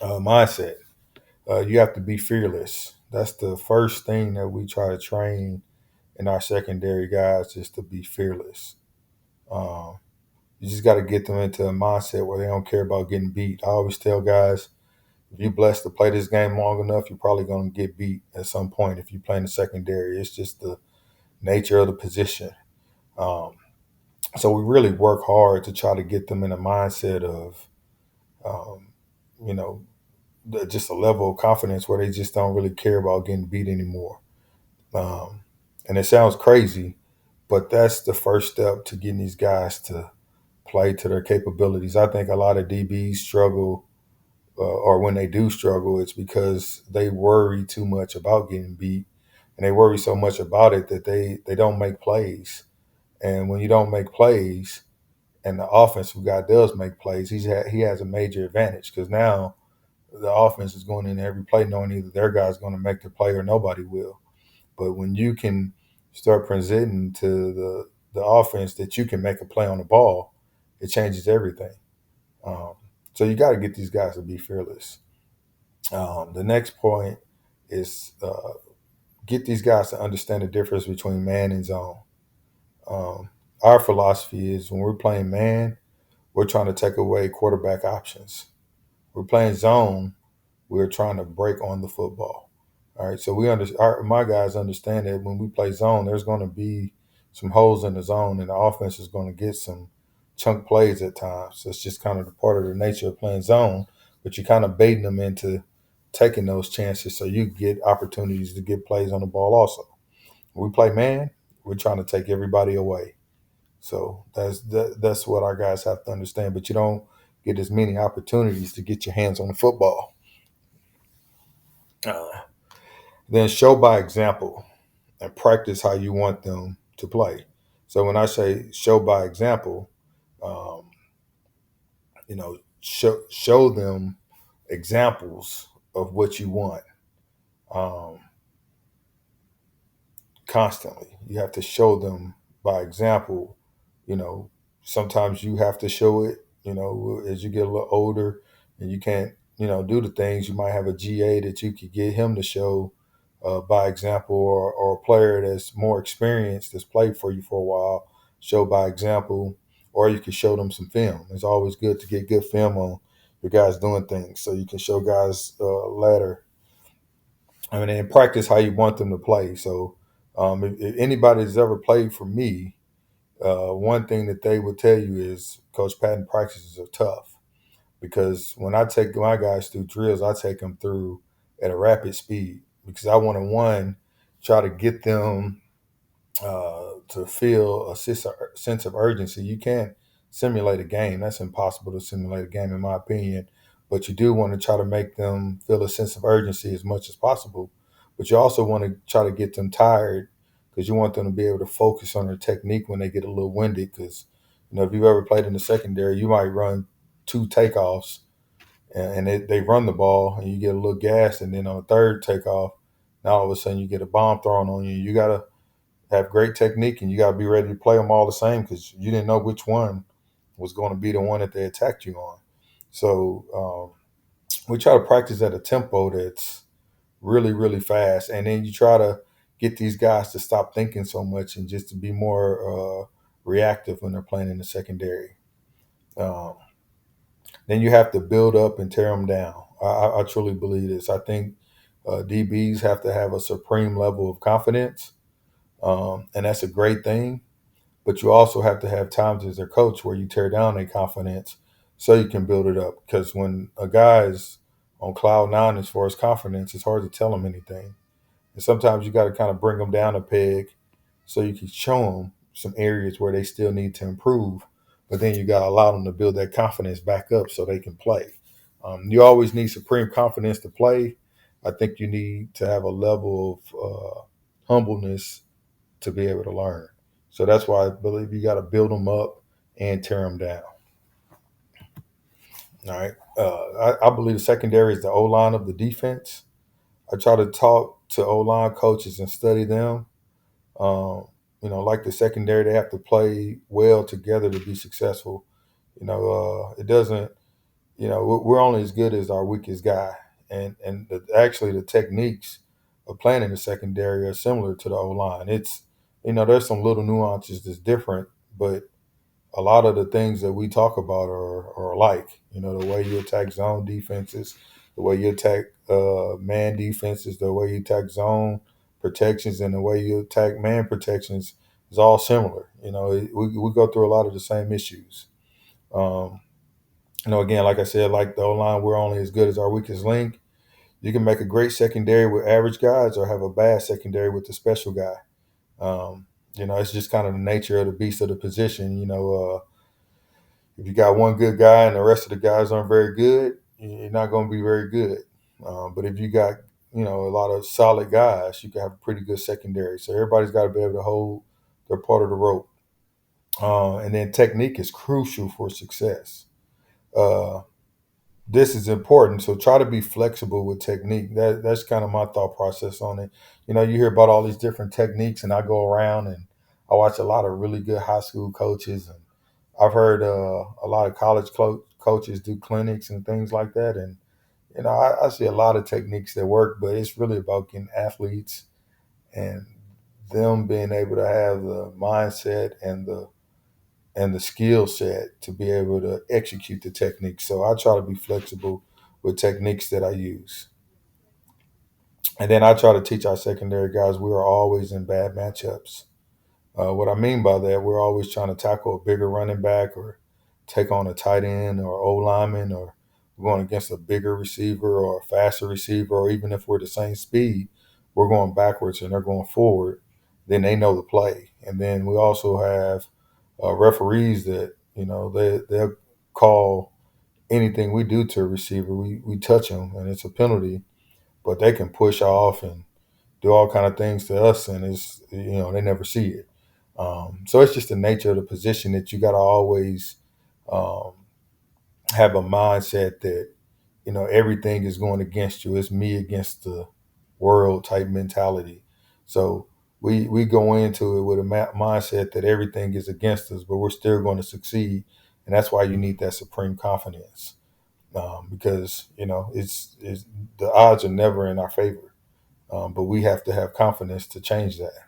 mindset. You have to be fearless. That's the first thing that we try to train in our secondary guys, is to be fearless. Um, you just got to get them into a mindset where they don't care about getting beat. I always tell guys, if you're blessed to play this game long enough, you're probably going to get beat at some point if you play in the secondary. It's just the nature of the position. Um, so we really work hard to try to get them in a mindset of, um, you know, just a level of confidence where they just don't really care about getting beat anymore. Um, and it sounds crazy, but that's the first step to getting these guys to play to their capabilities. I think a lot of DBs struggle, or when they do struggle, it's because they worry too much about getting beat, and they worry so much about it that they don't make plays. And when you don't make plays, and the offensive guy does make plays, he has a major advantage, because now the offense is going in every play knowing either their guy's going to make the play or nobody will. But when you can start presenting to the offense that you can make a play on the ball, it changes everything. Um, so you got to get these guys to be fearless. The next point is get these guys to understand the difference between man and zone. Um, our philosophy is when we're playing man, we're trying to take away quarterback options. We're playing zone, we're trying to break on the football. All right, so my guys understand that when we play zone, there's going to be some holes in the zone, and the offense is going to get some chunk plays at times. So it's just kind of the part of the nature of playing zone, but you're kind of baiting them into taking those chances so you get opportunities to get plays on the ball also. When we play man, we're trying to take everybody away. So that's what our guys have to understand. But you don't get as many opportunities to get your hands on the football. Uh, then show by example and practice how you want them to play. So when I say show by example, um, show them examples of what you want. Um, Constantly. You have to show them by example. You know, sometimes you have to show it, as you get a little older and you can't, do the things. You might have a GA that you could get him to show by example, or a player that's more experienced, that's played for you for a while, show by example, or you can show them some film. It's always good to get good film on your guys doing things so you can show guys later. I mean, and practice how you want them to play. So, if anybody's ever played for me, one thing that they would tell you is Coach Patton practices are tough, because when I take my guys through drills, I take them through at a rapid speed, because I want to, one, try to get them to feel a sense of urgency. You can't simulate a game. That's impossible to simulate a game, in my opinion. But you do want to try to make them feel a sense of urgency as much as possible. But you also want to try to get them tired, because you want them to be able to focus on their technique when they get a little winded. Because, if you've ever played in the secondary, you might run two takeoffs, and they run the ball and you get a little gas. And then on the third takeoff, now all of a sudden you get a bomb thrown on you. You got to have great technique, and you got to be ready to play them all the same, because you didn't know which one was going to be the one that they attacked you on. So we try to practice at a tempo that's really, really fast. And then you try to get these guys to stop thinking so much and just to be more reactive when they're playing in the secondary. Um, then you have to build up and tear them down. I truly believe this. I think DBs have to have a supreme level of confidence, and that's a great thing. But you also have to have times as their coach where you tear down their confidence so you can build it up. Because when a guy is on cloud nine as far as confidence, it's hard to tell him anything. And sometimes you got to kind of bring them down a peg so you can show them some areas where they still need to improve. But then you got to allow them to build that confidence back up so they can play. You always need supreme confidence to play. I think you need to have a level of humbleness to be able to learn. So that's why I believe you got to build them up and tear them down. All right. I believe the secondary is the O line of the defense. I try to talk to O line coaches and study them. Um, like the secondary, they have to play well together to be successful. It doesn't we're only as good as our weakest guy, and actually the techniques of playing in the secondary are similar to the O line. It's there's some little nuances that's different, but a lot of the things that we talk about are alike. The way you attack zone defenses, the way you attack man defenses, the way you attack zone protections, and the way you attack man protections is all similar. We go through a lot of the same issues. Um, again, like I said, like the O line, we're only as good as our weakest link. You can make a great secondary with average guys, or have a bad secondary with the special guy. Um, it's just kind of the nature of the beast of the position. If you got one good guy and the rest of the guys aren't very good, you're not going to be very good. But if you got a lot of solid guys, you can have a pretty good secondary. So everybody's got to be able to hold their part of the rope. And then technique is crucial for success. Uh, this is important. So try to be flexible with technique. That's kind of my thought process on it. You hear about all these different techniques, and I go around and I watch a lot of really good high school coaches, and I've heard a lot of college coaches do clinics and things like that. And I see a lot of techniques that work, but it's really about getting athletes and them being able to have the mindset and the skill set to be able to execute the technique. So I try to be flexible with techniques that I use. And then I try to teach our secondary guys we are always in bad matchups. What I mean by that, we're always trying to tackle a bigger running back or take on a tight end or O lineman, or we're going against a bigger receiver or a faster receiver, or even if we're the same speed, we're going backwards and they're going forward, then they know the play. And then we also have referees that, they'll call anything we do to a receiver. We touch them and it's a penalty, but they can push off and do all kind of things to us, and they never see it. So it's just the nature of the position that you got to always um, have a mindset that everything is going against you. It's me against the world type mentality. So we go into it with a mindset that everything is against us, but we're still going to succeed, and that's why you need that supreme confidence, because it's the odds are never in our favor, but we have to have confidence to change that.